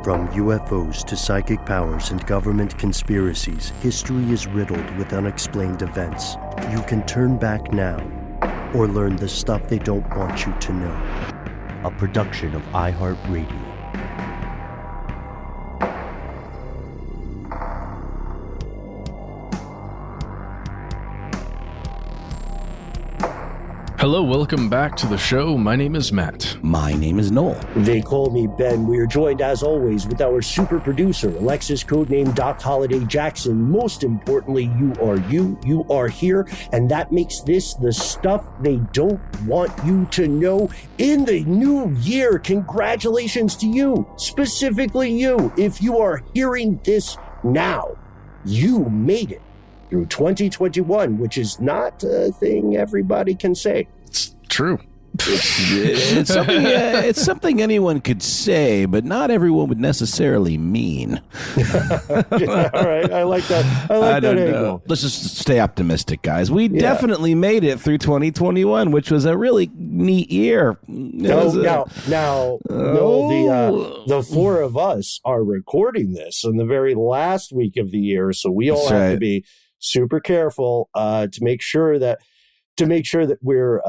From UFOs to psychic powers and government conspiracies, history is riddled with unexplained events. You can turn back now or learn the stuff they don't want you to know. A production of iHeartRadio. Hello, welcome back to the show. My name is Matt. My name is Noel. They call me Ben. We are joined, as always, with our super producer, Alexis, codename Doc Holliday Jackson. Most importantly, you are here, and that makes this the stuff they don't want you to know in the new year. Congratulations to you, specifically you. If you are hearing this now, you made it through 2021, which is not a thing everybody can say. It's true. It's something anyone could say, but not everyone would necessarily mean. Yeah, all right, I like that. I don't know. Let's just stay optimistic, guys. We definitely made it through 2021, which was a really neat year. The four of us are recording this in the very last week of the year, so we all have to be super careful to make sure that we're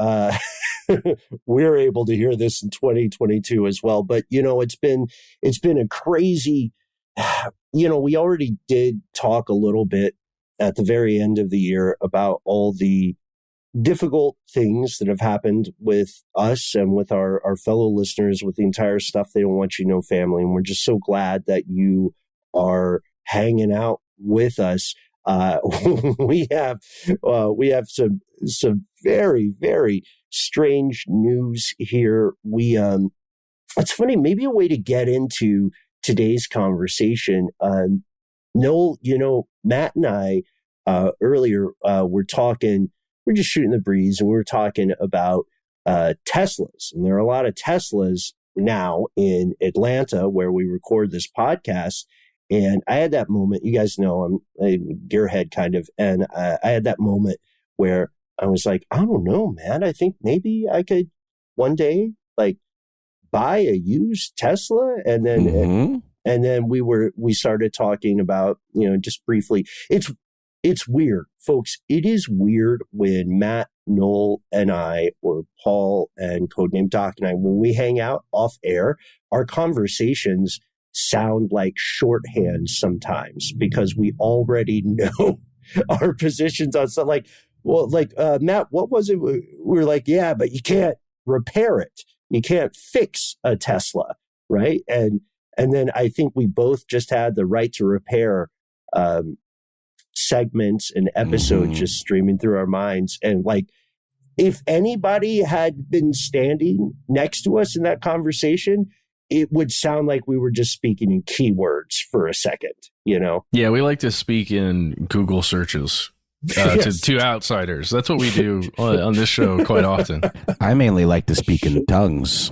we're able to hear this in 2022 as well. But it's been a crazy. We already did talk a little bit at the very end of the year about all the difficult things that have happened with us and with our fellow listeners, with the entire stuff they don't want you to know family, and we're just so glad that you are hanging out with us. We have some very, very strange news here. It's funny, maybe a way to get into today's conversation. Noel, Matt and I, earlier, we're just shooting the breeze, and we're talking about, Teslas. And there are a lot of Teslas now in Atlanta where we record this podcast. And I had that moment, you guys know I'm a gearhead kind of, and I had that moment where I was like, I don't know, man. I think maybe I could one day buy a used Tesla. And then and then we started talking about, just briefly. It's weird, folks. It is weird when Matt, Noel, and I, or Paul and codename Doc and I, when we hang out off air, our conversations sound like shorthand sometimes because we already know our positions on stuff. Matt, what was it? We were like, yeah, but you can't repair it. You can't fix a Tesla, right? And then I think we both just had the right to repair segments and episodes just streaming through our minds. And if anybody had been standing next to us in that conversation, it would sound like we were just speaking in keywords for a second, Yeah, we like to speak in Google searches to outsiders. That's what we do on this show quite often. I mainly like to speak in tongues.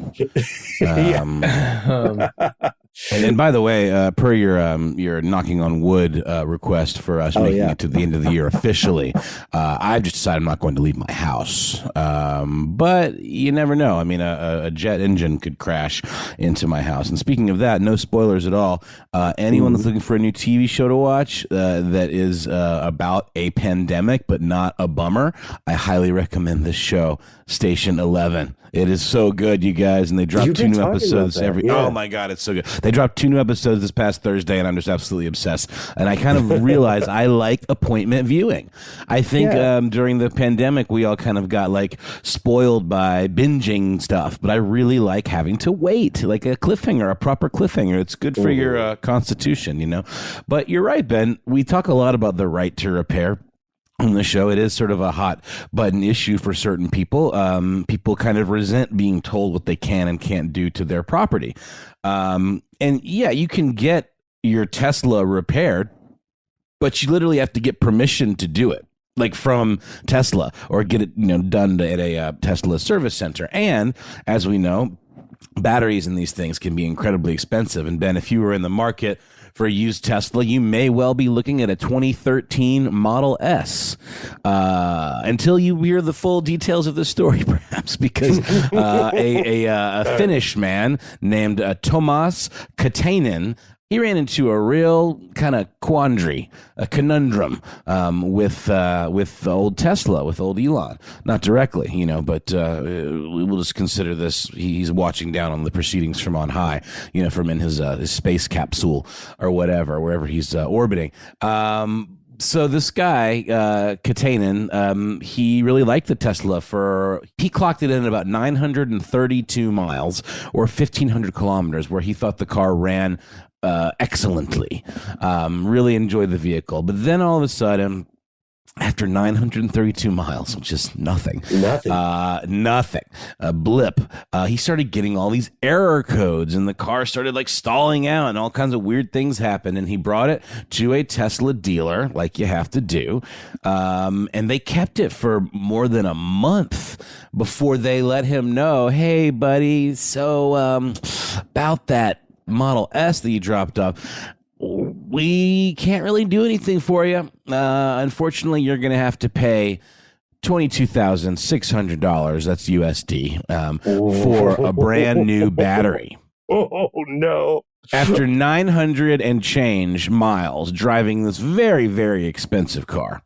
And by the way, per your knocking on wood request for us making it to the end of the year officially, I've just decided I'm not going to leave my house. But you never know. I mean, a jet engine could crash into my house. And speaking of that, no spoilers at all. Anyone that's looking for a new TV show to watch that is about a pandemic but not a bummer, I highly recommend this show, Station 11. It is so good, you guys, and they drop 2 new episodes Oh my God, it's so good. They dropped 2 new episodes this past Thursday, and I'm just absolutely obsessed. And I kind of realized I like appointment viewing. I think during the pandemic, we all kind of got spoiled by binging stuff, but I really like having to wait, like a cliffhanger, a proper cliffhanger. It's good for your constitution, But you're right, Ben. We talk a lot about the right to repair on the show. It is sort of a hot button issue for certain people. People kind of resent being told what they can and can't do to their property. And yeah, you can get your Tesla repaired, but you literally have to get permission to do it, from Tesla, or get it done at a Tesla service center. And as we know, batteries in these things can be incredibly expensive. And Ben, if you were in the market for a used Tesla, you may well be looking at a 2013 Model S. Until you hear the full details of the story, perhaps, because a Finnish man named Tomas Katainen, he ran into a real kind of quandary, a conundrum with old Tesla, with old Elon. Not directly, but we'll just consider this. He's watching down on the proceedings from on high, from in his space capsule or whatever, wherever he's orbiting. So this guy, Katainen, he really liked the Tesla he clocked it in at about 932 miles or 1,500 kilometers, where he thought the car ran excellently. Really enjoyed the vehicle. But then all of a sudden, after 932 miles, which is nothing, a blip, he started getting all these error codes, and the car started like stalling out, and all kinds of weird things happened. And he brought it to a Tesla dealer, like you have to do, and they kept it for more than a month before they let him know, hey, buddy, so about that Model S that you dropped off, we can't really do anything for you. Unfortunately, you're going to have to pay $22,600, that's USD, for a brand new battery. Oh, no. After 900 and change miles driving this very, very expensive car.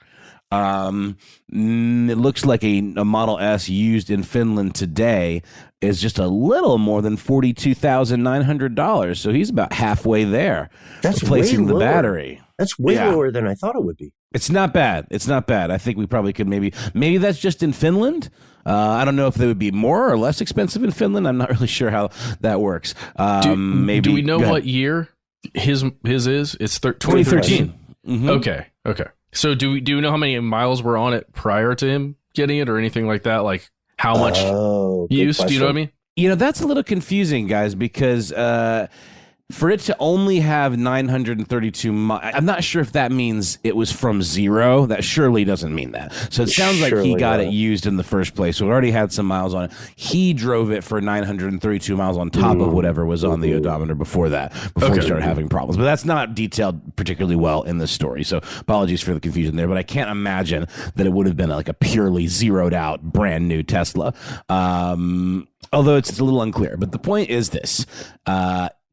It looks like a Model S used in Finland today is just a little more than $42,900. So he's about halfway there. That's replacing the battery. That's way lower than I thought it would be. It's not bad. I think we probably could maybe that's just in Finland. I don't know if they would be more or less expensive in Finland. I'm not really sure how that works. Do we know what year his is? It's 2013. Mm-hmm. Okay. So do you know how many miles were on it prior to him getting it or anything like that? Like how much use? Do you know what I mean? That's a little confusing, guys, because for it to only have 932 miles, I'm not sure if that means it was from zero. That surely doesn't mean that. So it sounds like he got it used in the first place. So it already had some miles on it. He drove it for 932 miles on top of whatever was on the odometer before that, before he started having problems. But that's not detailed particularly well in this story. So apologies for the confusion there. But I can't imagine that it would have been like a purely zeroed out brand new Tesla. Although it's a little unclear. But the point is this.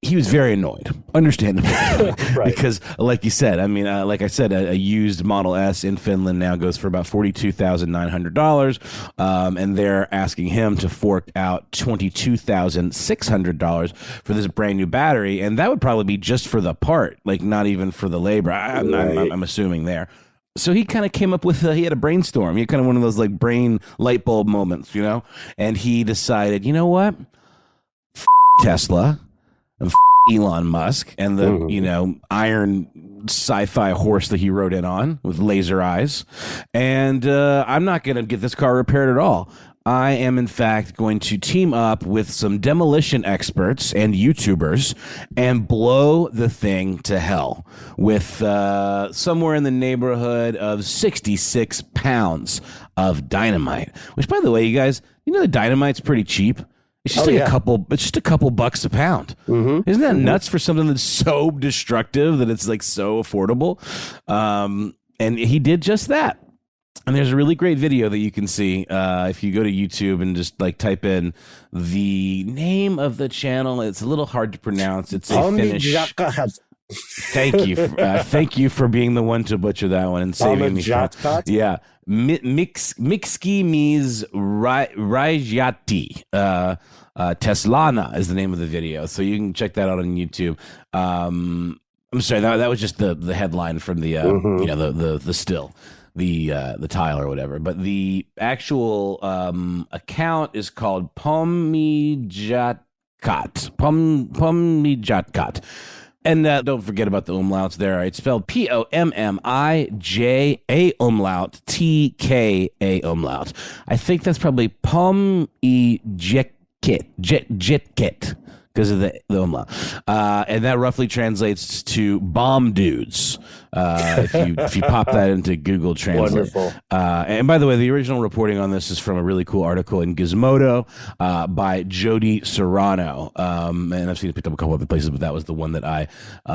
He was very annoyed, understandably, right. Because, like you said, like I said, a used Model S in Finland now goes for about $42,900, and they're asking him to fork out $22,600 for this brand new battery, and that would probably be just for the part, like not even for the labor. I'm assuming there. So he kind of came up with, he had a brainstorm. He had kind of one of those like brain light bulb moments, and he decided, you know what, Tesla. Elon Musk and the iron sci-fi horse that he rode in on with laser eyes, and I'm not going to get this car repaired at all. I am in fact going to team up with some demolition experts and YouTubers and blow the thing to hell with somewhere in the neighborhood of 66 pounds of dynamite, which, by the way, you guys, the dynamite's pretty cheap. It's just a couple bucks a pound. Mm-hmm. Isn't that nuts for something that's so destructive that it's like so affordable? And he did just that. And there's a really great video that you can see if you go to YouTube and just like type in the name of the channel. It's a little hard to pronounce. It's a Finnish. Thank you. Thank you for being the one to butcher that one and saving me. Yeah. Mixki Miz Rajati. Teslana is the name of the video. So you can check that out on YouTube. I'm sorry, that was just the headline from the the still. The tile or whatever, but the actual account is called Pomijatkat. Pomijatkat. And don't forget about the umlauts there. It's spelled Pommija umlaut TKA umlaut. I think that's probably Pomijatkat because of the umlaut. And that roughly translates to bomb dudes. if you pop that into Google Translate. Wonderful. And by the way, the original reporting on this is from a really cool article in Gizmodo by Jody Serrano. And I've seen it picked up a couple other places, but that was the one that I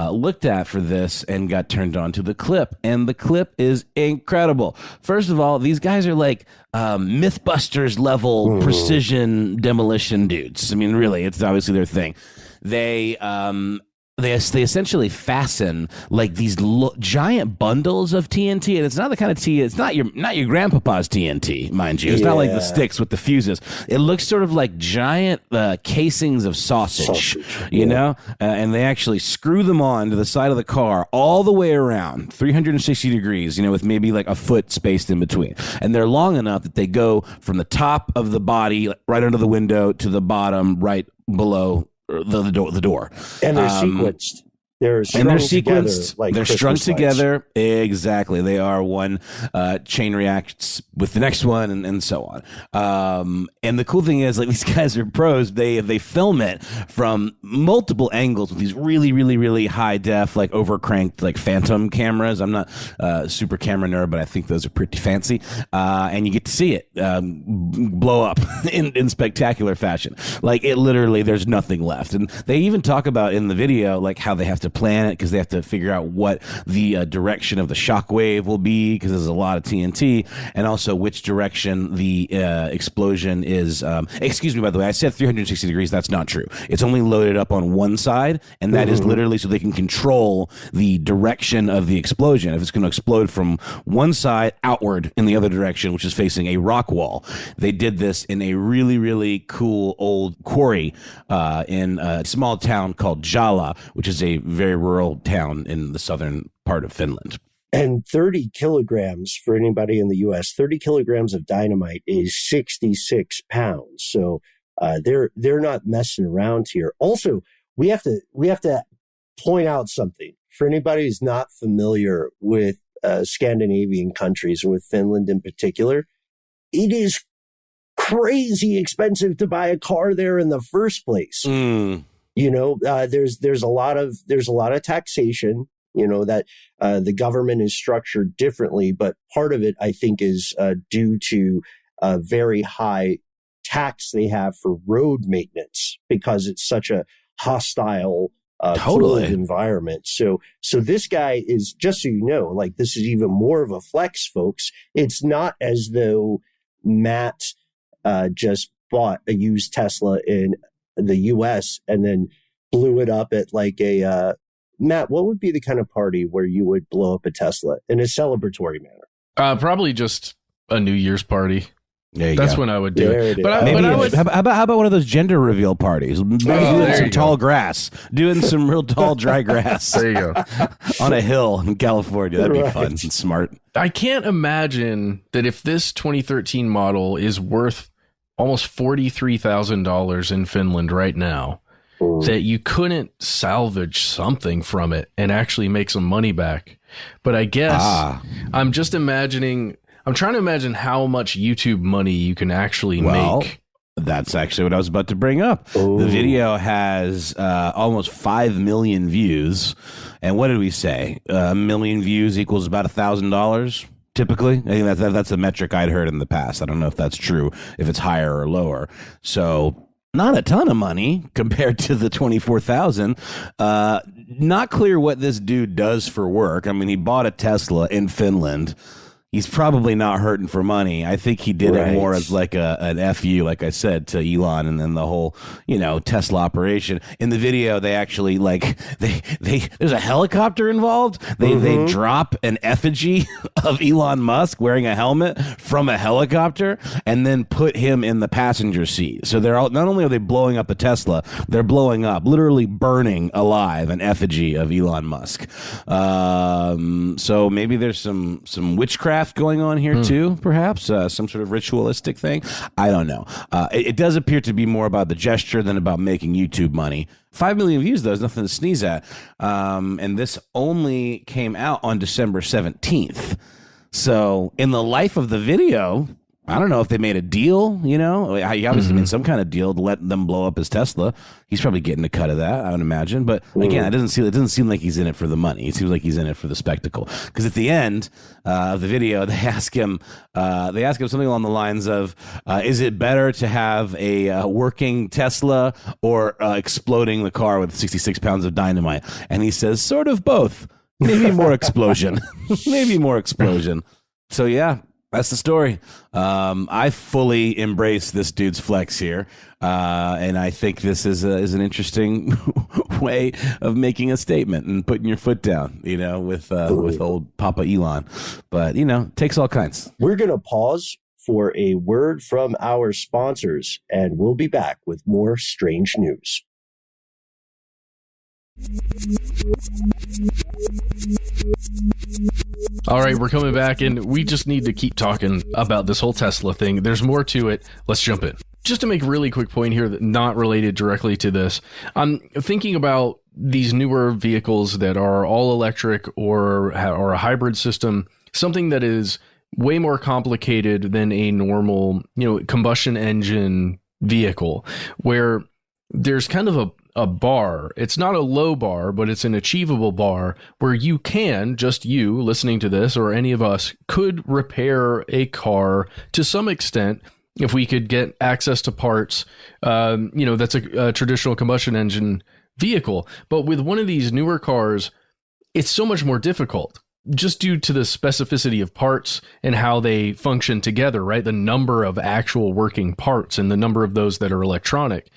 looked at for this and got turned on to the clip. And the clip is incredible. First of all, these guys are like Mythbusters level precision demolition dudes. I mean, really, it's obviously their thing. They essentially fasten like these giant bundles of TNT, and it's not the kind of it's not your grandpapa's TNT, mind you. It's not like the sticks with the fuses. It looks sort of like giant casings of sausage, you know. And they actually screw them on to the side of the car all the way around, 360 degrees, you know, with maybe like a foot spaced in between. And they're long enough that they go from the top of the body right under the window to the bottom right below the door. And they're sequenced. They're sequenced. Like they're strung together. Exactly. They are one chain reacts with the next one, and so on. And the cool thing is, like, these guys are pros. They film it from multiple angles with these really, really, really high def, like overcranked, like phantom cameras. I'm not a super camera nerd, but I think those are pretty fancy. And you get to see it blow up in spectacular fashion. Like, it literally, there's nothing left. And they even talk about in the video, like, how they have to plan it because they have to figure out what the direction of the shockwave will be, because there's a lot of TNT, and also which direction the explosion is. Excuse me, by the way, I said 360 degrees. That's not true. It's only loaded up on one side, and that is literally so they can control the direction of the explosion. If it's going to explode from one side outward in the other direction, which is facing a rock wall. They did this in a really, really cool old quarry in a small town called Jala, which is a very rural town in the southern part of Finland. And 30 kilograms for anybody in the U.S., 30 kilograms of dynamite is 66 pounds. So they're not messing around here. Also, we have to point out something for anybody who's not familiar with Scandinavian countries, and with Finland in particular. It is crazy expensive to buy a car there in the first place. You know, there's a lot of taxation, you know, that the government is structured differently. But part of it, I think, is due to a very high tax they have for road maintenance, because it's such a hostile environment. So this guy is, just so you know, like, this is even more of a flex, folks. It's not as though Matt just bought a used Tesla in the U.S. and then blew it up at like a Matt, what would be the kind of party where you would blow up a Tesla in a celebratory manner? Probably just a New Year's party. That's when I would do it. But I would, how about one of those gender reveal parties? Maybe doing some tall grass, doing some real tall dry grass. There you go. On a hill in California. That'd be fun and smart. I can't imagine that if this 2013 model is worth almost $43,000 in Finland right now, that you couldn't salvage something from it and actually make some money back. But I guess I'm trying to imagine how much YouTube money you can actually make. That's actually what I was about to bring up. The video has almost 5 million views. And what did we say? A million views equals about $1,000 typically. I think that's a metric I'd heard in the past. I don't know if that's true, if it's higher or lower. So not a ton of money compared to the 24,000. Not clear what this dude does for work. I mean, he bought a Tesla in Finland. He's probably not hurting for money. I think he did it more as like an FU, like I said, to Elon and then the whole, you know, Tesla operation. In the video, they actually there's a helicopter involved. They drop an effigy of Elon Musk wearing a helmet from a helicopter and then put him in the passenger seat. So they're not only are they blowing up the Tesla, they're blowing up, literally burning alive, an effigy of Elon Musk. So maybe there's some witchcraft going on here too, perhaps some sort of ritualistic thing. I don't know. It does appear to be more about the gesture than about making YouTube money. 5 million views, though, is nothing to sneeze at. And this only came out on December 17th. So in the life of the video, I don't know if they made a deal, He obviously made some kind of deal to let them blow up his Tesla. He's probably getting a cut of that, I would imagine. But again, it doesn't seem like he's in it for the money. It seems like he's in it for the spectacle. Because at the end of the video, they ask him something along the lines of, is it better to have a working Tesla or exploding the car with 66 pounds of dynamite? And he says, sort of both. Maybe more explosion. Maybe more explosion. So, yeah. That's the story. I fully embrace this dude's flex here, and I think this is an interesting way of making a statement and putting your foot down, with old Papa Elon. But takes all kinds. We're gonna pause for a word from our sponsors, and we'll be back with more strange news. All right, we're coming back, and we just need to keep talking about this whole Tesla thing. There's more to it. Let's jump in. Just to make a really quick point here, that not related directly to this, I'm thinking about these newer vehicles that are all electric or a hybrid system, something that is way more complicated than a normal, combustion engine vehicle, where there's kind of a bar. It's not a low bar, but it's an achievable bar where you can, just you listening to this or any of us, could repair a car to some extent if we could get access to parts. That's a traditional combustion engine vehicle. But with one of these newer cars, it's so much more difficult, just due to the specificity of parts and how they function together, right? The number of actual working parts and the number of those that are electronic.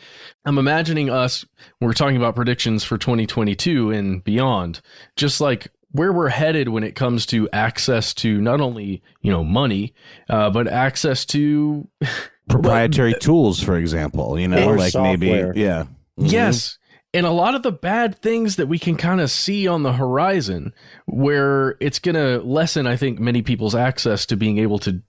I'm imagining us, when we're talking about predictions for 2022 and beyond, just like where we're headed when it comes to access to not only, money, but access to proprietary tools, for example, like software. Maybe, yeah. Mm-hmm. Yes. And a lot of the bad things that we can kind of see on the horizon, where it's going to lessen, I think, many people's access to being able to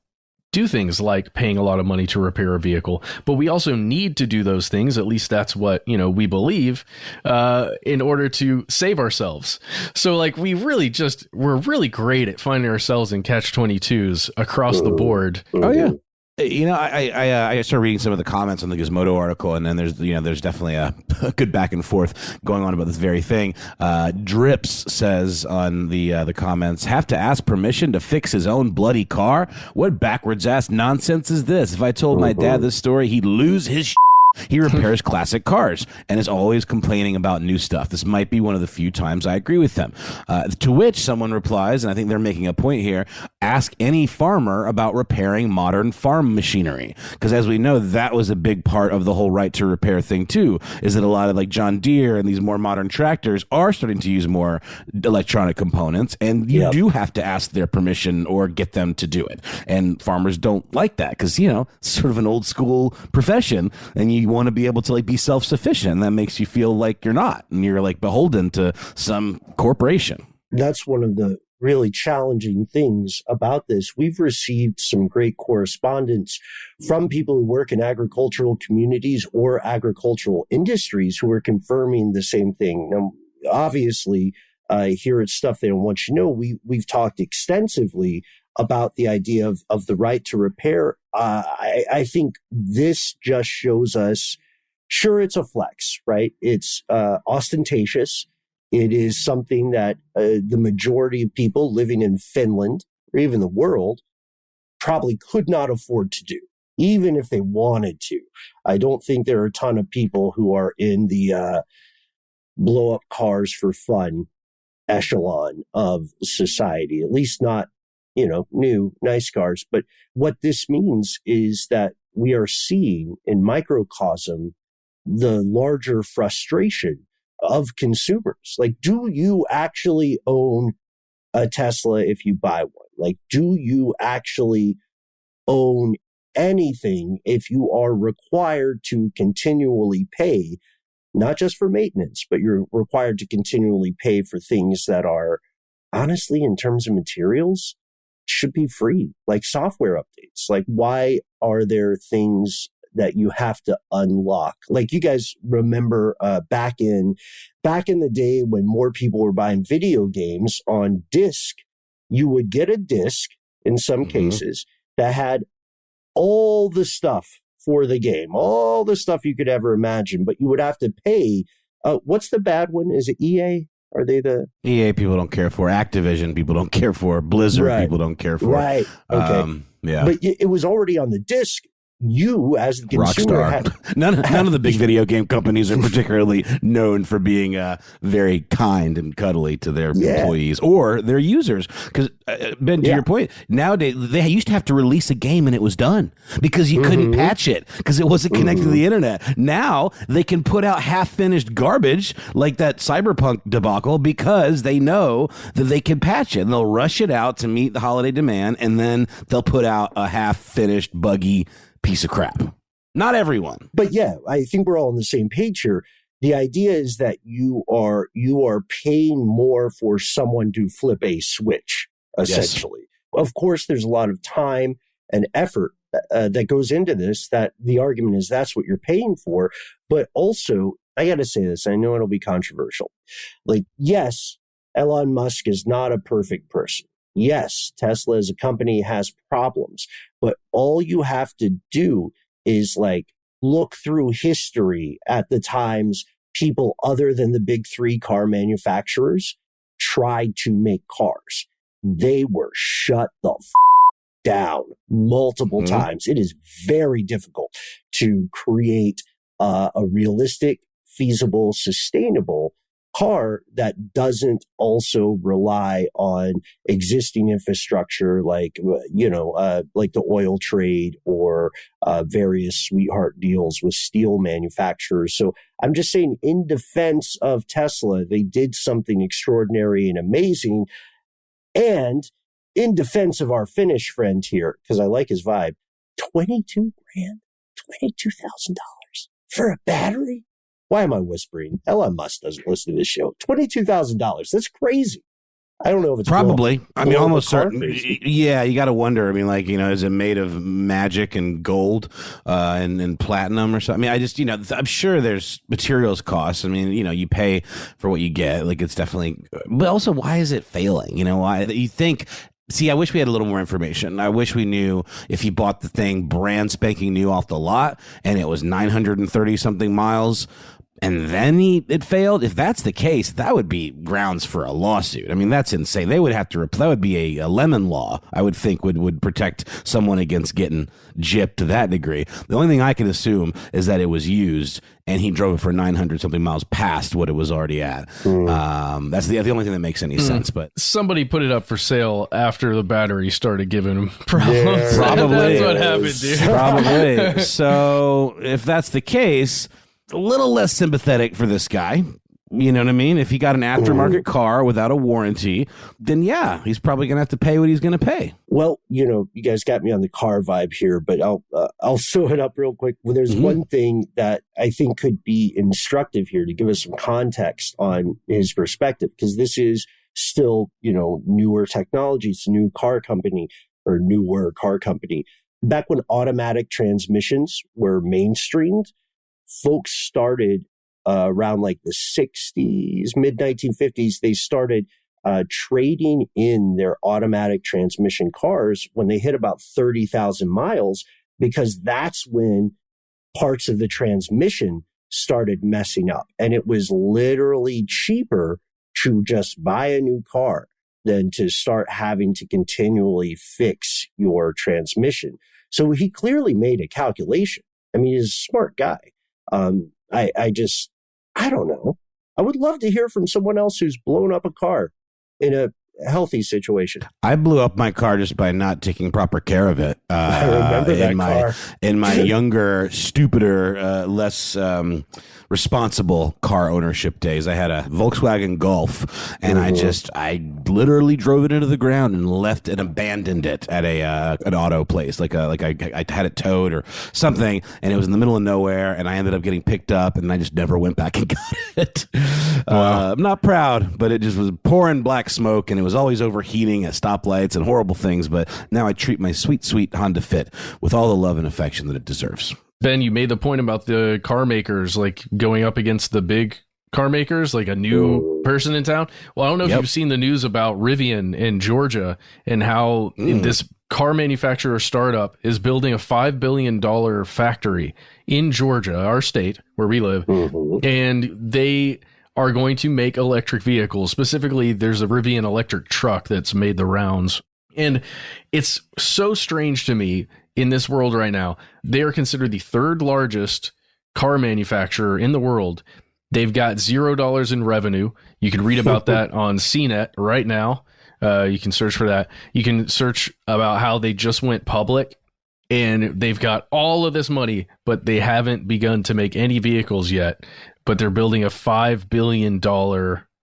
do things like paying a lot of money to repair a vehicle. But we also need to do those things. At least that's what, we believe, in order to save ourselves. So like we're really great at finding ourselves in catch-22s across the board. Oh, yeah. I started reading some of the comments on the Gizmodo article, and then there's definitely a good back and forth going on about this very thing. Drips says on the comments, have to ask permission to fix his own bloody car? What backwards ass nonsense is this? If I told my dad this story, he'd lose his He repairs classic cars and is always complaining about new stuff. This might be one of the few times I agree with them. To which someone replies, and I think they're making a point here, ask any farmer about repairing modern farm machinery. Because as we know, that was a big part of the whole right to repair thing too, is that a lot of like John Deere and these more modern tractors are starting to use more electronic components, and you do have to ask their permission or get them to do it. And farmers don't like that because, you know, it's sort of an old school profession, and you want to be able to like be self-sufficient, and that makes you feel like you're not, and you're like beholden to some corporation. That's one of the really challenging things about this. We've received some great correspondence from people who work in agricultural communities or agricultural industries who are confirming the same thing. Now, obviously, here at Stuff They Don't Want You to Know, we've talked extensively about the idea of the right to repair. I think this just shows us, sure, it's a flex, right? It's ostentatious. It is something that the majority of people living in Finland or even the world probably could not afford to do, even if they wanted to. I don't think there are a ton of people who are in the blow up cars for fun echelon of society, at least not, you know, new, nice cars. But what this means is that we are seeing in microcosm the larger frustration of consumers. Like, do you actually own a Tesla if you buy one? Like, do you actually own anything if you are required to continually pay, not just for maintenance, but you're required to continually pay for things that are, honestly, in terms of materials, should be free, like software updates? Like, why are there things that you have to unlock? Like, you guys remember back in the day when more people were buying video games on disc, you would get a disc in some cases that had all the stuff for the game, all the stuff you could ever imagine, but you would have to pay. What's the bad one? Is it EA? Are they the EA people don't care for? Activision people don't care for? Blizzard people don't care for? Right. Okay. Yeah. But it was already on the disc. You, as the consumer, Rockstar. None of the big video game companies are particularly known for being very kind and cuddly to their employees or their users. Because Ben, to your point, nowadays they used to have to release a game and it was done because you couldn't patch it because it wasn't connected to the internet. Now they can put out half-finished garbage like that Cyberpunk debacle because they know that they can patch it and they'll rush it out to meet the holiday demand, and then they'll put out a half-finished buggy piece of crap. Not everyone. But yeah, I think we're all on the same page here. The idea is that you are paying more for someone to flip a switch, essentially. Yes. Of course, there's a lot of time and effort that goes into this, that the argument is that's what you're paying for. But also, I got to say this, I know it'll be controversial. Like, yes, Elon Musk is not a perfect person. Yes, Tesla as a company has problems, but all you have to do is look through history at the times people other than the big three car manufacturers tried to make cars. They were shut the down multiple times. It is very difficult to create a realistic, feasible, sustainable car that doesn't also rely on existing infrastructure like the oil trade or various sweetheart deals with steel manufacturers. So I'm just saying, in defense of Tesla, they did something extraordinary and amazing. And in defense of our Finnish friend here, because I like his vibe, $22,000, $22,000 for a battery? Why am I whispering? Elon Musk doesn't listen to this show. $22,000. That's crazy. I don't know if it's probably. I mean, almost certain. Yeah, you got to wonder. I mean, is it made of magic and gold and platinum or something? I mean, I'm sure there's materials costs. I mean, you pay for what you get. It's definitely. But also, why is it failing? Why you think? See, I wish we had a little more information. I wish we knew if he bought the thing brand spanking new off the lot and it was 930 something miles. And then it failed. If that's the case, that would be grounds for a lawsuit. I mean, that's insane. They would have to. That would be a lemon law. I would think would protect someone against getting gypped to that degree. The only thing I can assume is that it was used and he drove it for 900 something miles past what it was already at. That's the only thing that makes any sense. But somebody put it up for sale after the battery started giving him problems. Yeah, probably that's what happened, dude. Probably. So if that's the case, a little less sympathetic for this guy. You know what I mean? If he got an aftermarket car without a warranty, then yeah, he's probably going to have to pay what he's going to pay. Well, you guys got me on the car vibe here, but I'll throw it up real quick. Well, there's one thing that I think could be instructive here to give us some context on his perspective, because this is still, newer technology. It's a new car company or newer car company. Back when automatic transmissions were mainstreamed, folks started around the 60s, mid 1950s, they started trading in their automatic transmission cars when they hit about 30,000 miles, because that's when parts of the transmission started messing up. And it was literally cheaper to just buy a new car than to start having to continually fix your transmission. So he clearly made a calculation. I mean, he's a smart guy. I don't know. I would love to hear from someone else who's blown up a car in a healthy situation. I blew up my car just by not taking proper care of it. I remember that car. In my younger, stupider, less responsible car ownership days, I had a Volkswagen Golf, and I literally drove it into the ground and left and abandoned it at an auto place, I had it towed or something, and it was in the middle of nowhere, and I ended up getting picked up, and I just never went back and got it. Wow. I'm not proud, but it just was pouring black smoke, and it was always overheating at stoplights and horrible things. But now I treat my sweet, sweet Honda Fit with all the love and affection that it deserves. Ben, you made the point about the car makers going up against the big car makers, a new person in town. Well, I don't know if you've seen the news about Rivian in Georgia and how this car manufacturer startup is building a $5 billion factory in Georgia, our state where we live, and they are going to make electric vehicles. Specifically, there's a Rivian electric truck that's made the rounds. And it's so strange to me in this world right now. They are considered the third largest car manufacturer in the world. They've got $0 in revenue. You can read about that on CNET right now. You can search for that. You can search about how they just went public and they've got all of this money, but they haven't begun to make any vehicles yet. But they're building a $5 billion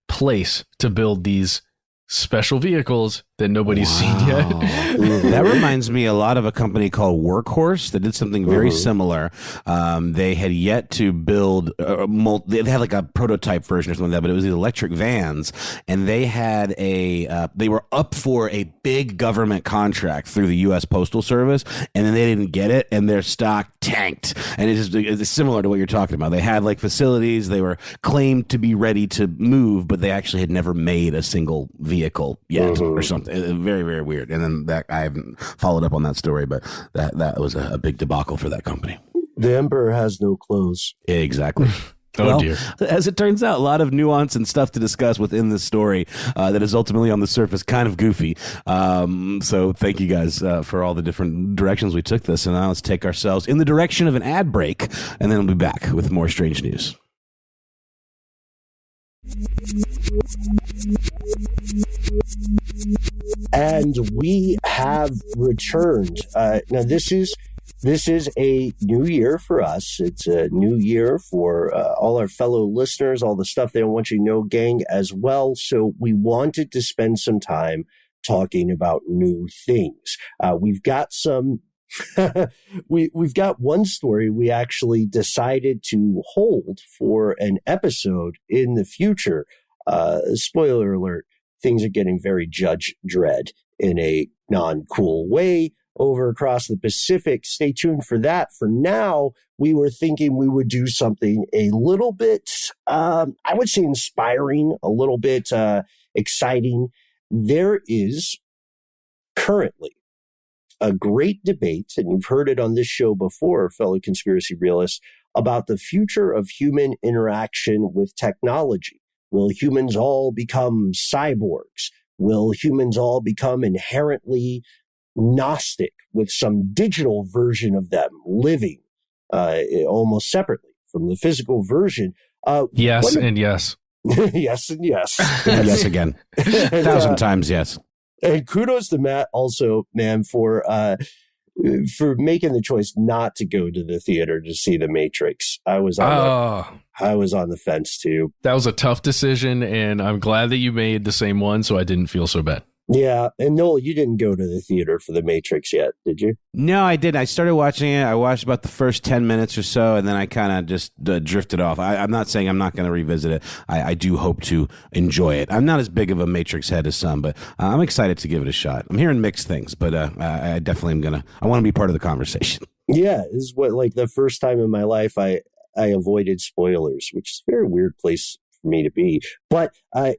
place to build these special vehicles that nobody's seen yet. That reminds me a lot of a company called Workhorse that did something very similar. They had yet to build, they had like a prototype version or something like that, but it was these electric vans, and they had they were up for a big government contract through the U.S. Postal Service, and then they didn't get it, and their stock tanked. And it's similar to what you're talking about. They had like facilities, they were claimed to be ready to move, but they actually had never made a single vehicle yet or something. Very, very weird. And then that I haven't followed up on that story, but that was a big debacle for that company. The emperor has no clothes. Exactly. Oh, dear. As it turns out, a lot of nuance and stuff to discuss within this story that is ultimately on the surface kind of goofy. So thank you guys for all the different directions we took this. And now let's take ourselves in the direction of an ad break, and then we'll be back with more strange news. And we have returned. Now, this is a new year for us. It's a new year for all our fellow listeners, all the stuff they don't want you to know, gang, as well. So we wanted to spend some time talking about new things. We've got some. We've got one story we actually decided to hold for an episode in the future. Spoiler alert, things are getting very Judge Dredd in a non-cool way over across the Pacific. Stay tuned for that. For now, we were thinking we would do something a little bit, I would say inspiring, a little bit exciting. There is currently a great debate, and you've heard it on this show before, fellow conspiracy realists, about the future of human interaction with technology. Will humans all become cyborgs? Will humans all become inherently Gnostic with some digital version of them living almost separately from the physical version? Yes and yes. Yes and yes. And yes again. 1,000 times yes. And kudos to Matt also, man, for making the choice not to go to the theater to see The Matrix. I was on the fence too. That was a tough decision, and I'm glad that you made the same one, so I didn't feel so bad. Yeah. And Noel, you didn't go to the theater for The Matrix yet, did you? No, I didn't. I started watching it. I watched about the first 10 minutes or so, and then I kind of just drifted off. I'm not saying I'm not going to revisit it. I do hope to enjoy it. I'm not as big of a Matrix head as some, but I'm excited to give it a shot. I'm hearing mixed things, but I definitely am I want to be part of the conversation. Yeah. This is like the first time in my life I avoided spoilers, which is a very weird place for me to be. But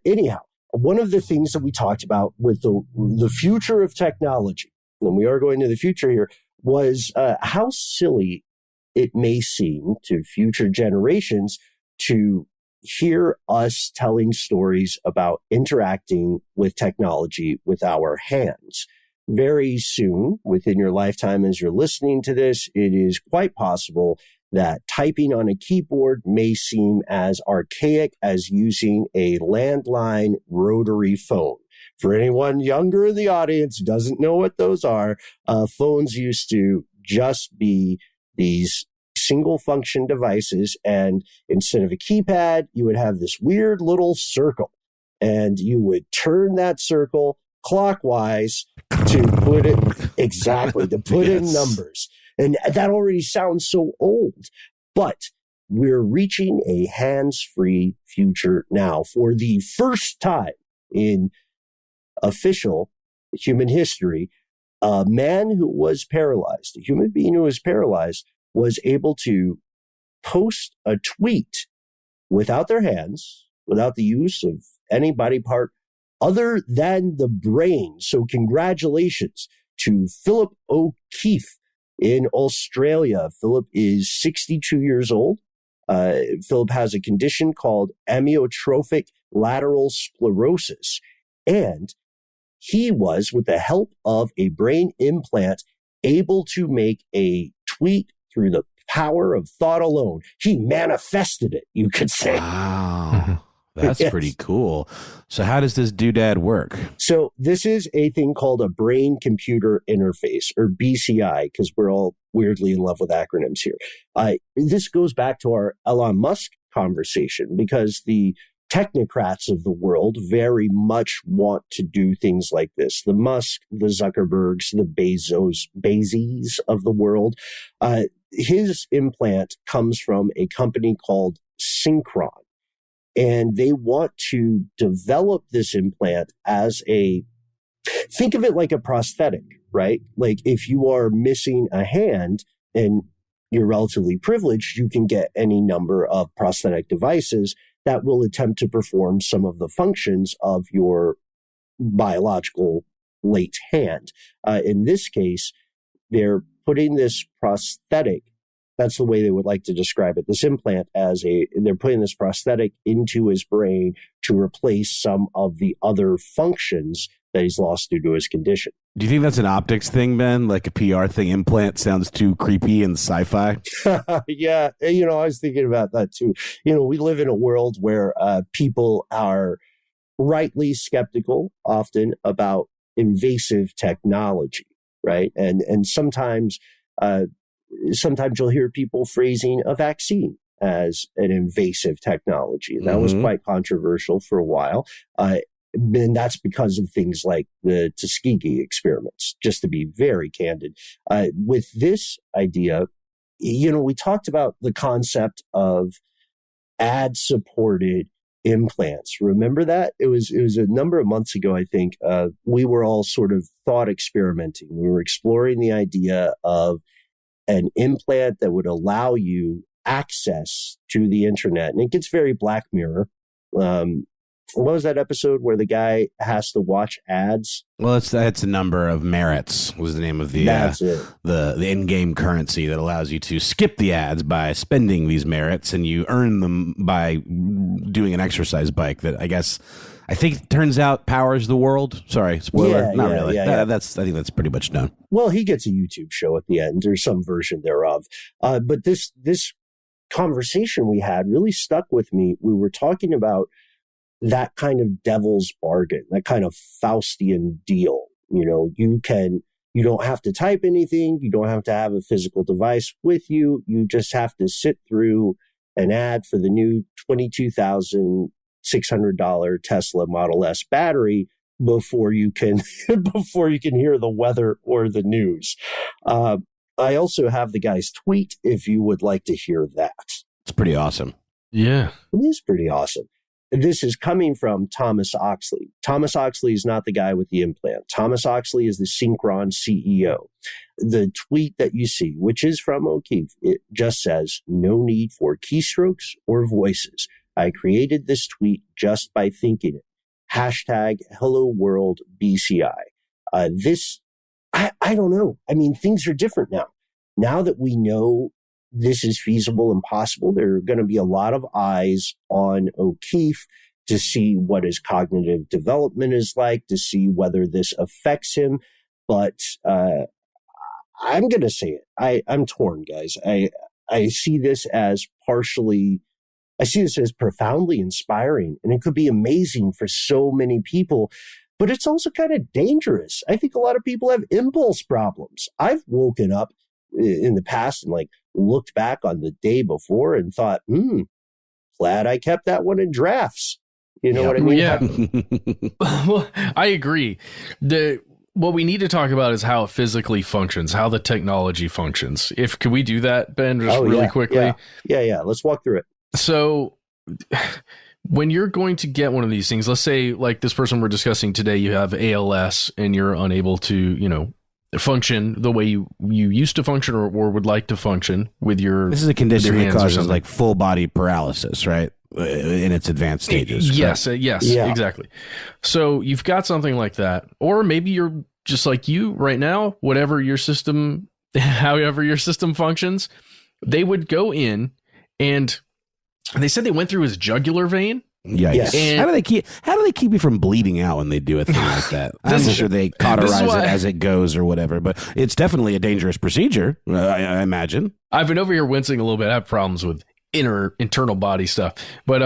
anyhow, one of the things that we talked about with the future of technology, and we are going to the future here, was how silly it may seem to future generations to hear us telling stories about interacting with technology with our hands. Very soon, within your lifetime as you're listening to this, it is quite possible that typing on a keyboard may seem as archaic as using a landline rotary phone. For anyone younger in the audience who doesn't know what those are, phones used to just be these single function devices, and instead of a keypad, you would have this weird little circle, and you would turn that circle clockwise to put it in numbers. And that already sounds so old, but we're reaching a hands-free future now for the first time in official human history. A man who was paralyzed, a human being who was paralyzed, was able to post a tweet without their hands, without the use of any body part other than the brain. So congratulations to Philip O'Keefe in Australia. Philip is 62 years old. Philip has a condition called amyotrophic lateral sclerosis. And he was, with the help of a brain implant, able to make a tweet through the power of thought alone. He manifested it, you could say. Wow. That's Yes. pretty cool. So how does this doodad work? So this is a thing called a brain-computer interface, or BCI, because we're all weirdly in love with acronyms here. This goes back to our Elon Musk conversation, because the technocrats of the world very much want to do things like this. The Musk, the Zuckerbergs, the Bezos of the world. His implant comes from a company called Synchron. And they want to develop this implant as think of it like a prosthetic, right? Like if you are missing a hand and you're relatively privileged, you can get any number of prosthetic devices that will attempt to perform some of the functions of your biological late hand. In this case, they're putting this prosthetic, that's the way they would like to describe it, this implant, they're putting this prosthetic into his brain to replace some of the other functions that he's lost due to his condition. Do you think that's an optics thing, Ben? Like a PR thing? Implant sounds too creepy and sci-fi. Yeah, I was thinking about that too. We live in a world where people are rightly skeptical often about invasive technology, right? And sometimes you'll hear people phrasing a vaccine as an invasive technology. And that was quite controversial for a while. And that's because of things like the Tuskegee experiments, just to be very candid. With this idea, we talked about the concept of ad-supported implants. Remember that? It was a number of months ago, I think. We were all sort of thought experimenting. We were exploring the idea of an implant that would allow you access to the internet. And it gets very Black Mirror. What was that episode where the guy has to watch ads? Well, it's a number of merits was the name of the in-game currency that allows you to skip the ads by spending these merits, and you earn them by doing an exercise bike that I think turns out powers the world. Sorry, spoiler. Not really. Yeah. I think that's pretty much done. Well, he gets a YouTube show at the end, or some version thereof. But this conversation we had really stuck with me. We were talking about that kind of devil's bargain, that kind of Faustian deal. You don't have to type anything. You don't have to have a physical device with you. You just have to sit through an ad for the new $22,600 Tesla Model S battery before you can hear the weather or the news. I also have the guy's tweet if you would like to hear that. It's pretty awesome. Yeah. It is pretty awesome. This is coming from Thomas Oxley. Thomas Oxley is not the guy with the implant. Thomas Oxley is the Synchron CEO. The tweet that you see, which is from O'Keefe, it just says, "No need for keystrokes or voices. I created this tweet just by thinking it. Hashtag Hello World BCI." I don't know. I mean, things are different now. Now that we know this is feasible and possible, there are going to be a lot of eyes on O'Keefe to see what his cognitive development is like, to see whether this affects him. But I'm going to say it. I'm torn, guys. I see this as profoundly inspiring, and it could be amazing for so many people. But it's also kind of dangerous. I think a lot of people have impulse problems. I've woken up in the past and looked back on the day before and thought, glad I kept that one in drafts. You know what I mean? Yeah. Well, I agree. What we need to talk about is how it physically functions, how the technology functions. Can we do that, Ben, really quickly? Yeah. Let's walk through it. So when you're going to get one of these things, let's say like this person we're discussing today, you have ALS and you're unable to, function the way you used to function or would like to function with your. This is a condition that causes like full body paralysis, right? In its advanced stages. Yes, exactly. So you've got something like that, or maybe you're just like you right now, whatever your system, however your system functions, they would go in and they said they went through his jugular vein. Yeah. Yes. How do they keep you from bleeding out when they do a thing like that? I'm sure they cauterize it as it goes or whatever, but it's definitely a dangerous procedure. I imagine. I've been over here wincing a little bit. I have problems with internal body stuff, but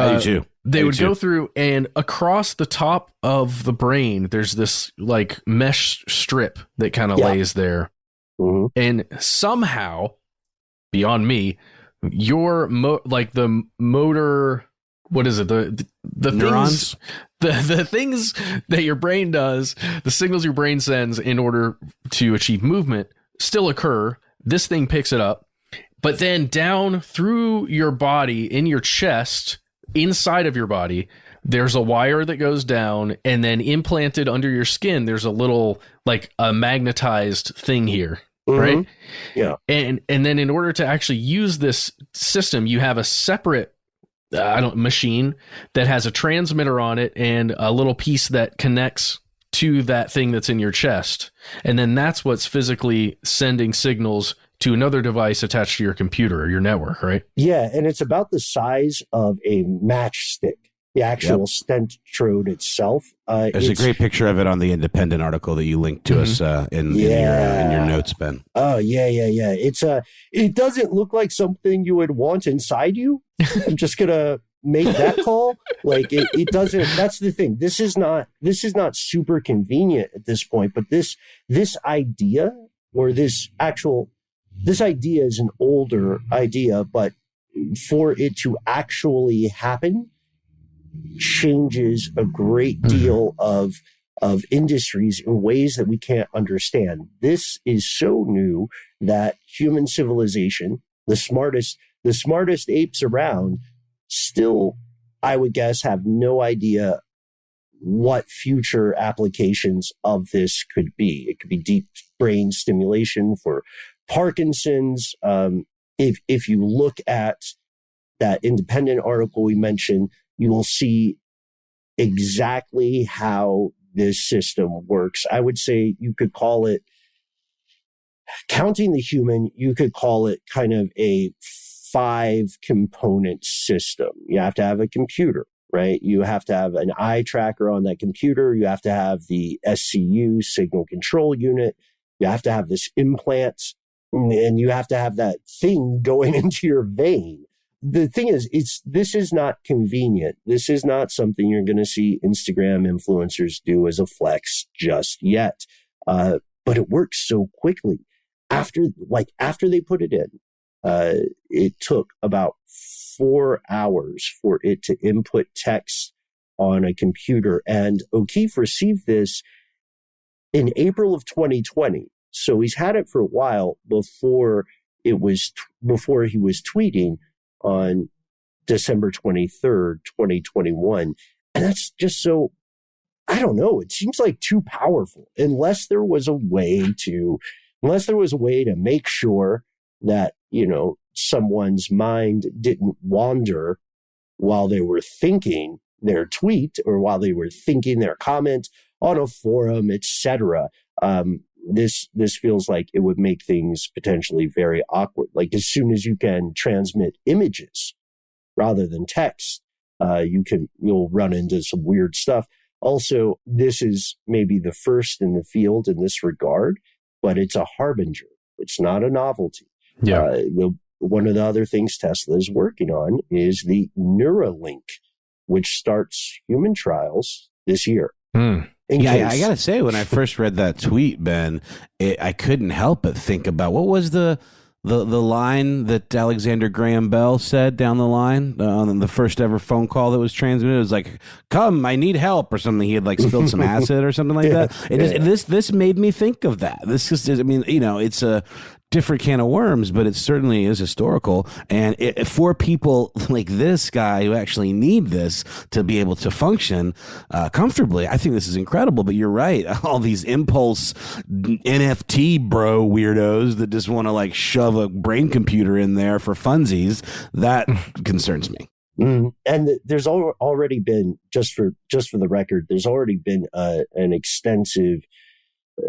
they would go through, and across the top of the brain, there's this like mesh strip that kind of lays there, and somehow, beyond me, your the motor. What is it? The neurons, the things that your brain does, the signals your brain sends in order to achieve movement still occur. This thing picks it up, but then down through your body, in your chest, inside of your body, there's a wire that goes down, and then implanted under your skin, there's a little like a magnetized thing here. Right? Yeah. And then in order to actually use this system, you have a separate machine that has a transmitter on it and a little piece that connects to that thing that's in your chest. And then that's what's physically sending signals to another device attached to your computer or your network, right? Yeah, and it's about the size of a matchstick, the actual stentrode itself. There's a great picture of it on the Independent article that you linked to us in your notes, Ben. Oh, yeah. It doesn't look like something you would want inside you. I'm just going to make that call. Like it doesn't, that's the thing. This is not super convenient at this point, but this idea or this idea is an older idea, but for it to actually happen changes a great deal of industries in ways that we can't understand. This is so new that human civilization, the smartest apes around, still, I would guess, have no idea what future applications of this could be. It could be deep brain stimulation for Parkinson's. If you look at that Independent article we mentioned, you will see exactly how this system works. I would say you could call it, counting the human, you could call it kind of a 5-component system. You have to have a computer, right? You have to have an eye tracker on that computer. You have to have the SCU, signal control unit. You have to have this implant, and you have to have that thing going into your vein. The thing is, this is not convenient. This is not something you're going to see Instagram influencers do as a flex just yet. But it works so quickly. After they put it in, it took about 4 hours for it to input text on a computer. And O'Keefe received this in April of 2020. So he's had it for a while before he was tweeting on December 23rd, 2021. And that's just so, I don't know, it seems like too powerful unless there was a way to make sure that, someone's mind didn't wander while they were thinking their tweet or while they were thinking their comment on a forum, etc. This feels like it would make things potentially very awkward. Like as soon as you can transmit images rather than text, you'll run into some weird stuff. Also, this is maybe the first in the field in this regard, but it's a harbinger. It's not a novelty. Yeah. One of the other things Tesla is working on is the Neuralink, which starts human trials this year. I gotta say, when I first read that tweet, Ben, I couldn't help but think about what was the line that Alexander Graham Bell said down the line on the first ever phone call that was transmitted. It was like, "Come, I need help," or something. He had like spilled some acid or something like that. This made me think of that. This is, I mean, it's a different can of worms, but it certainly is historical. And for people like this guy who actually need this to be able to function comfortably, I think this is incredible. But you're right. All these impulse NFT bro weirdos that just want to like shove a brain computer in there for funsies, that concerns me. And there's already been, just for the record, there's already been an extensive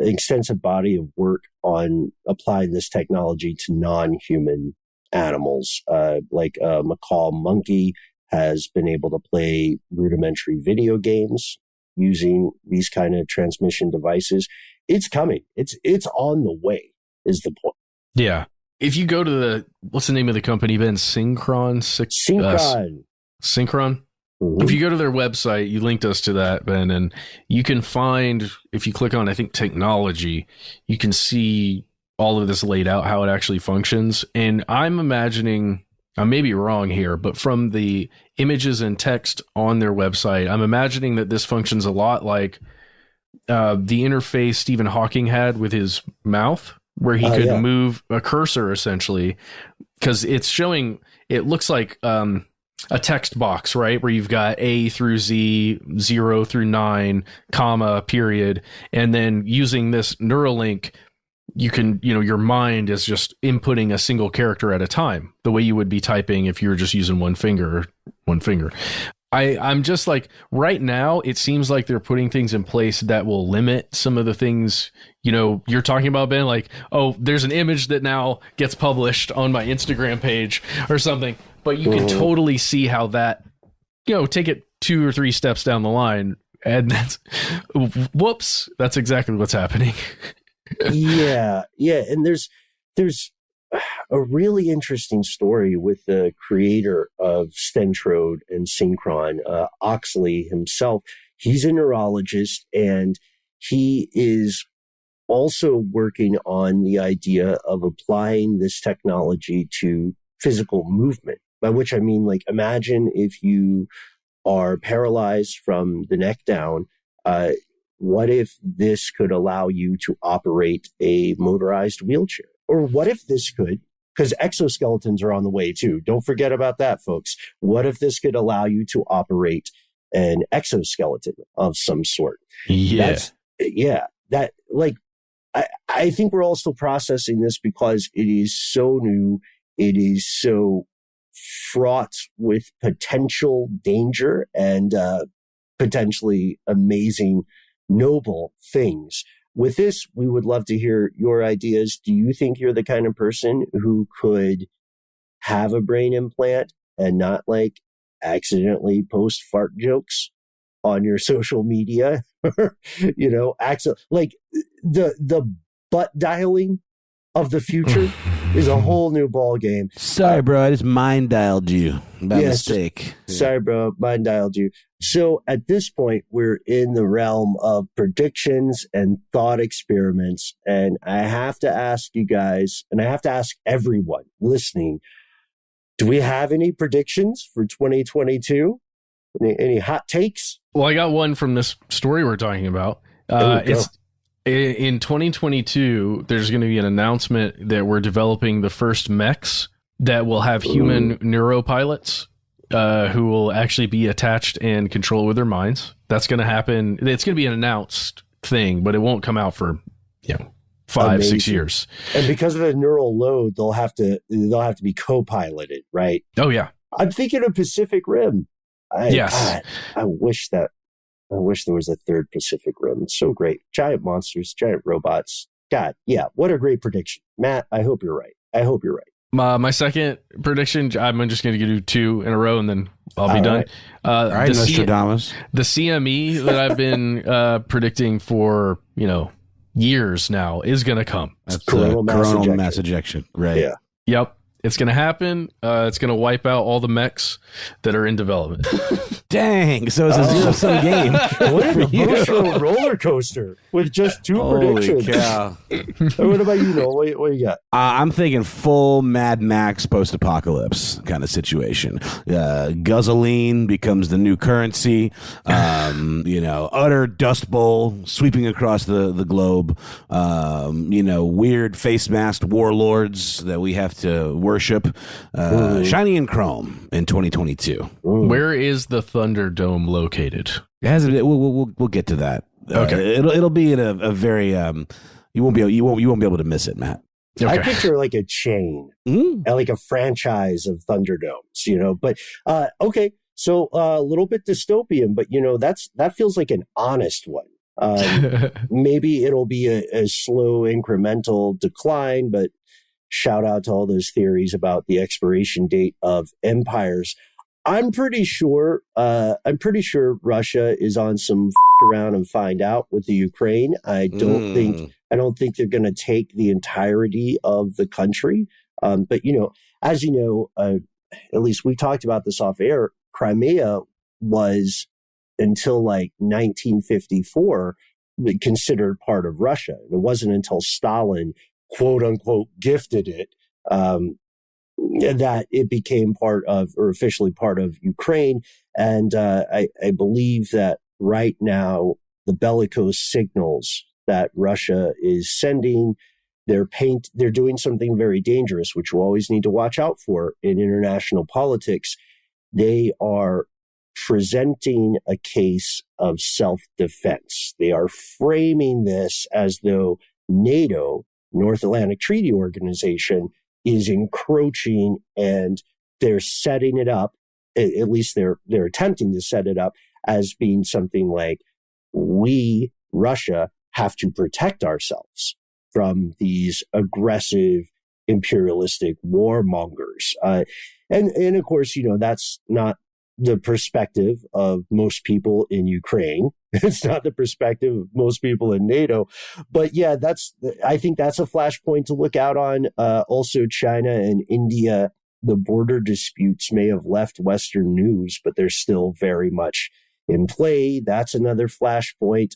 extensive body of work on applying this technology to non-human animals. Like a macaw monkey has been able to play rudimentary video games using these kind of transmission devices. It's coming. It's on the way, is the point. Yeah. If you go to what's the name of the company, Ben? Synchron? Synchron? Mm-hmm. If you go to their website, you linked us to that, Ben, and you can find, if you click on, I think, technology, you can see all of this laid out, how it actually functions. And I'm imagining, I may be wrong here, but from the images and text on their website, I'm imagining that this functions a lot like the interface Stephen Hawking had with his mouth, where he could move a cursor, essentially, because it's showing, it looks like a text box, right, where you've got A through Z, 0 through 9, comma, period, and then using this Neuralink, you can, your mind is just inputting a single character at a time, the way you would be typing if you were just using one finger. I'm just like, right now, it seems like they're putting things in place that will limit some of the things, you're talking about, Ben, like, oh, there's an image that now gets published on my Instagram page or something, but you can totally see how that, take it 2 or 3 steps down the line, and that's, whoops, that's exactly what's happening. Yeah. And there's a really interesting story with the creator of Stentrode and Synchron, Oxley himself. He's a neurologist, and he is also working on the idea of applying this technology to physical movement, by which I mean, like, imagine if you are paralyzed from the neck down, what if this could allow you to operate a motorized wheelchair? Or what if this could, because exoskeletons are on the way too. Don't forget about that, folks. What if this could allow you to operate an exoskeleton of some sort? Yeah. I think we're all still processing this because it is so new. It is so fraught with potential danger and potentially amazing, noble things. With this, we would love to hear your ideas. Do you think you're the kind of person who could have a brain implant and not like accidentally post fart jokes on your social media? Like the butt dialing of the future is a whole new ball game. Sorry, bro, I just mind dialed you by mistake. Sorry, bro, mind dialed you. So at this point, we're in the realm of predictions and thought experiments. And I have to ask you guys, and I have to ask everyone listening, do we have any predictions for 2022? Any hot takes? Well, I got one from this story we're talking about. It's in 2022, there's going to be an announcement that we're developing the first mechs that will have human neuropilots who will actually be attached and control with their minds. That's going to happen. It's going to be an announced thing, but it won't come out for 5-6 years. And because of the neural load, they'll have to be co-piloted, right? Oh yeah. I'm thinking of Pacific Rim. Yes. I wish there was a third Pacific Rim. It's so great. Giant monsters, giant robots. God, yeah. What a great prediction. Matt, I hope you're right. My second prediction, I'm just going to do 2 in a row and then I'll be done. All right, Nostradamus. The CME that I've been predicting for, years now is going to come. That's coronal mass ejection. Right. Yeah. Yep. It's going to happen. It's going to wipe out all the mechs that are in development. Dang. So it's a zero-sum game. What an emotional roller coaster with just 2 predictions. Cow. What about you, Noel? What you got? I'm thinking full Mad Max post-apocalypse kind of situation. Guzzling becomes the new currency. Utter dust bowl sweeping across the globe. Weird face-masked warlords that we have to worship. Shiny and chrome in 2022. Where is the Thunderdome located? We'll get to that. Okay. It'll be in a very you won't be able to miss it, Matt. Okay. I picture like a chain, like a franchise of Thunderdomes, But okay, so a little bit dystopian, but that feels like an honest one. Maybe it'll be a slow incremental decline, but shout out to all those theories about the expiration date of empires. I'm pretty sure Russia is on some around and find out with the Ukraine. I don't think they're going to take the entirety of the country. But as you know, at least we talked about this off air. Crimea was until like 1954 considered part of Russia. It wasn't until Stalin, quote unquote, gifted it that it became part of, or officially part of, Ukraine. And I believe that right now the bellicose signals that Russia is sending, they're doing something very dangerous, which we'll always need to watch out for in international politics. They are presenting a case of self-defense. They are framing this as though NATO, North Atlantic Treaty Organization, is encroaching, and they're setting it up, at least they're attempting to set it up as being something like, we, Russia, have to protect ourselves from these aggressive imperialistic warmongers. And of course, that's not the perspective of most people in Ukraine. It's not the perspective of most people in NATO. But yeah, I think that's a flashpoint to look out on. Also, China and India, the border disputes may have left Western news, but they're still very much in play. That's another flashpoint.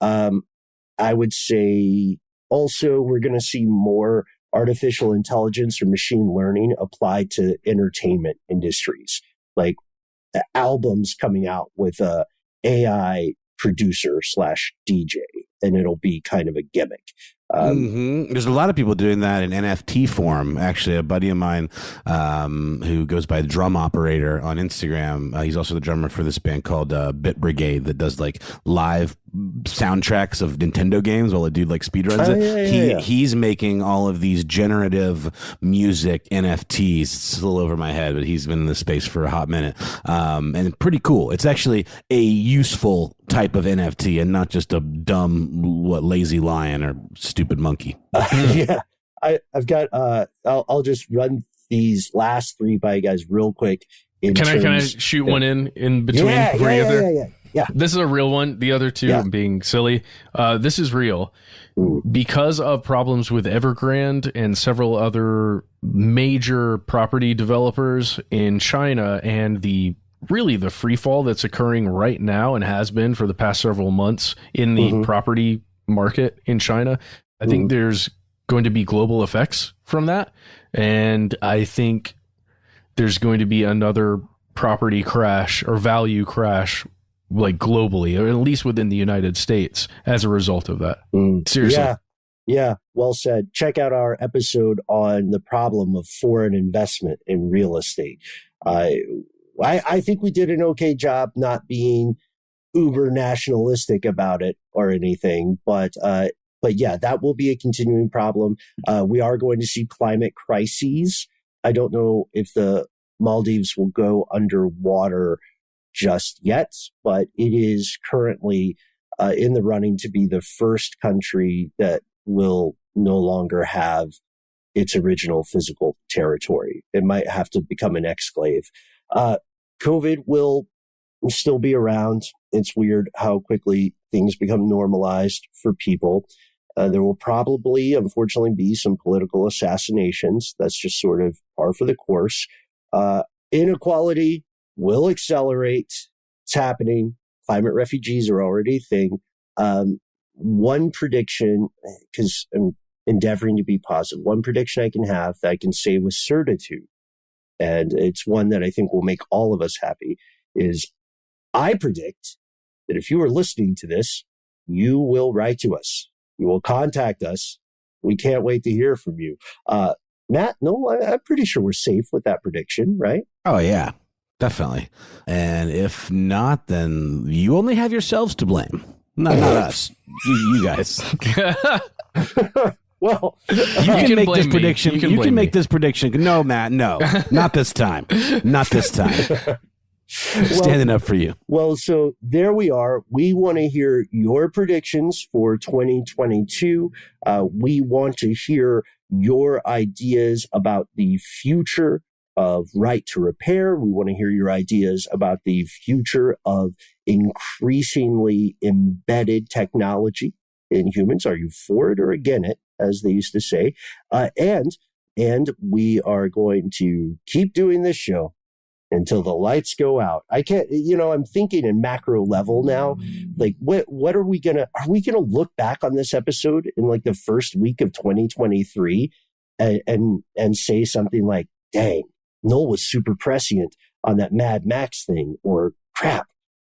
I would say also we're going to see more artificial intelligence or machine learning applied to entertainment industries, like albums coming out with a AI producer / DJ, and it'll be kind of a gimmick. There's a lot of people doing that in NFT form. Actually, a buddy of mine who goes by Drum Operator on Instagram, he's also the drummer for this band called Bit Brigade that does like live soundtracks of Nintendo games while a dude like speedruns it. He's making all of these generative music NFTs. It's a little over my head, but he's been in this space for a hot minute, and pretty cool. It's actually a useful type of NFT and not just a dumb lazy lion or stupid monkey. Yeah, I've got I'll just run these last three by you guys real quick. Can I shoot one in between? Yeah. This is a real one. The other two being silly. This is real. Because of problems with Evergrande and several other major property developers in China, and the free fall that's occurring right now and has been for the past several months in the property market in China, I think there's going to be global effects from that. And I think there's going to be another property crash or value crash, like globally, or at least within the United States, as a result of that. Seriously. Yeah. Well said. Check out our episode on the problem of foreign investment in real estate. I think we did an okay job not being uber nationalistic about it or anything, but yeah, that will be a continuing problem. We are going to see climate crises. I don't know if the Maldives will go underwater just yet, but it is currently in the running to be the first country that will no longer have its original physical territory. It might have to become an exclave. COVID will still be around. It's weird how quickly things become normalized for people. There will probably, unfortunately, be some political assassinations. That's just sort of par for the course. Inequality will accelerate. It's happening. Climate refugees are already a thing. One prediction, because I'm endeavoring to be positive, one prediction I can have that I can say with certitude, and it's one that I think will make all of us happy, is I predict that if you are listening to this, you will write to us. You will contact us. We can't wait to hear from you. Matt, no, I'm pretty sure we're safe with that prediction, right? Oh, yeah, definitely. And if not, then you only have yourselves to blame. Not us. You guys. Well, you can make this prediction. You can make this prediction. No, Matt, no. Not this time. Not this time. Standing up for you. Well, so there we are. We want to hear your predictions for 2022. We want to hear your ideas about the future of right to repair. We want to hear your ideas about the future of increasingly embedded technology in humans. Are you for it or against it, as they used to say? And we are going to keep doing this show until the lights go out. I can't, I'm thinking in macro level now. Like, what are we gonna look back on this episode in like the first week of 2023 and say something like, dang, Noel was super prescient on that Mad Max thing, or crap,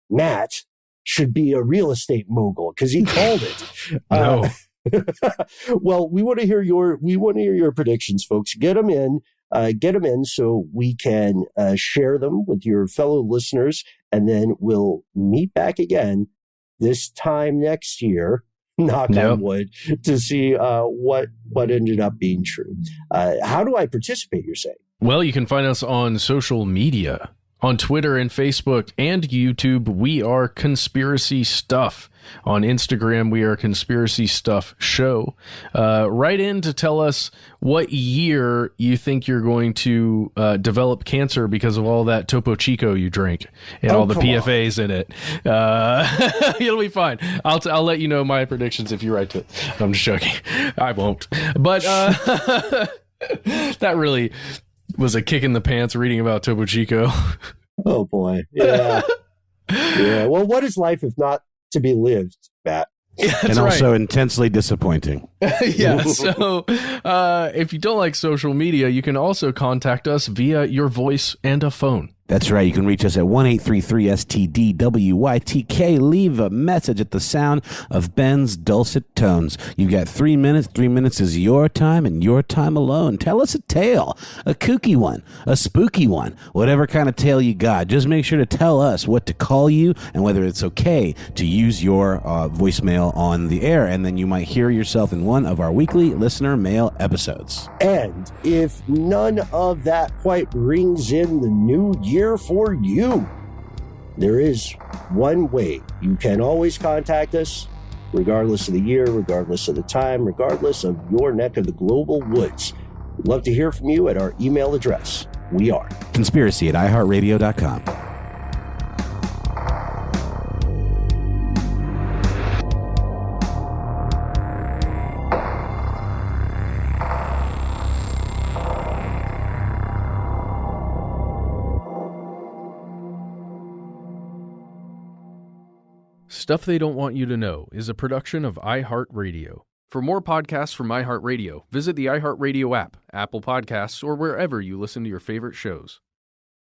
Matt should be a real estate mogul because he called it. No. Well, we want to hear your predictions, folks. Get them in so we can share them with your fellow listeners, and then we'll meet back again this time next year, knock on wood, to see what ended up being true. How do I participate, you're saying? Well, you can find us on social media. On Twitter and Facebook and YouTube, we are Conspiracy Stuff. On Instagram, we are Conspiracy Stuff Show. Write in to tell us what year you think you're going to develop cancer because of all that Topo Chico you drink and all the PFAs in it. It'll be fine. I'll let you know my predictions if you write to it. I'm just joking. I won't. But that really was a kick in the pants reading about Topo Chico. Oh boy. Yeah. Yeah. Well, what is life if not to be lived, Matt? And also intensely disappointing. Yeah. So if you don't like social media, you can also contact us via your voice and a phone. That's right. You can reach us at 1-833-STDWYTK. Leave a message at the sound of Ben's dulcet tones. You've got 3 minutes. 3 minutes is your time and your time alone. Tell us a tale, a kooky one, a spooky one, whatever kind of tale you got. Just make sure to tell us what to call you and whether it's okay to use your voicemail on the air. And then you might hear yourself in one of our weekly listener mail episodes. And if none of that quite rings in the new year for you, there is one way you can always contact us, regardless of the year, regardless of the time, regardless of your neck of the global woods. We'd love to hear from you at our email address. We are conspiracy@iHeartRadio.com. Stuff They Don't Want You to Know is a production of iHeartRadio. For more podcasts from iHeartRadio, visit the iHeartRadio app, Apple Podcasts, or wherever you listen to your favorite shows.